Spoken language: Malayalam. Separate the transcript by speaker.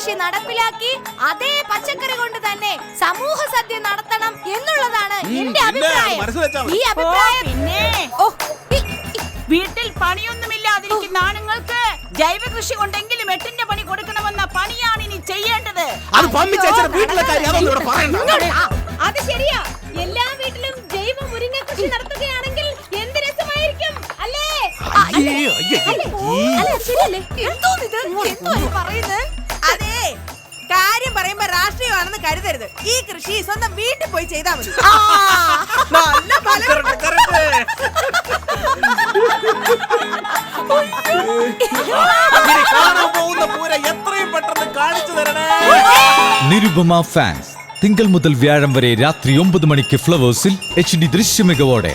Speaker 1: കൃഷി നടപ്പിലാക്കി അതേ പച്ചക്കറി കൊണ്ട് തന്നെ സമൂഹ സദ്യ നടത്തണം എന്നുള്ളതാണ് എന്റെ അഭിപ്രായം. ഈ അഭിപ്രായം
Speaker 2: പിന്നെ വീട്ടിൽ പണിയൊന്നുമില്ലാതിരിക്കുന്ന ആണുങ്ങൾക്ക് ജൈവ കൃഷി കൊണ്ടെങ്കിലും 8ന്റെ പണി കൊടുക്കണമെന്ന പണിയാണ് ഇനി ചെയ്യേണ്ടത്.
Speaker 1: അത് ശരിയാ. എല്ലാ വീട്ടിലും ജൈവ മുരിങ്ങ കൃഷി നടത്തുകയാണെങ്കിൽ എന്ത് രസമായിരിക്കും അല്ലേ?
Speaker 3: അതെ, കാര്യം പറയുമ്പോ രാഷ്ട്രീയമാണെന്ന് കരുതരുത്. ഈ കൃഷി സ്വന്തം വീട്ടിൽ പോയി ചെയ്താൽ മതി. നല്ല ഫലം.
Speaker 4: നിരുപമ ഫാൻസ് തിങ്കൾ മുതൽ വ്യാഴം വരെ രാത്രി 9 മണിക്ക് ഫ്ലവേഴ്സിൽ HD ദൃശ്യമികവോടെ.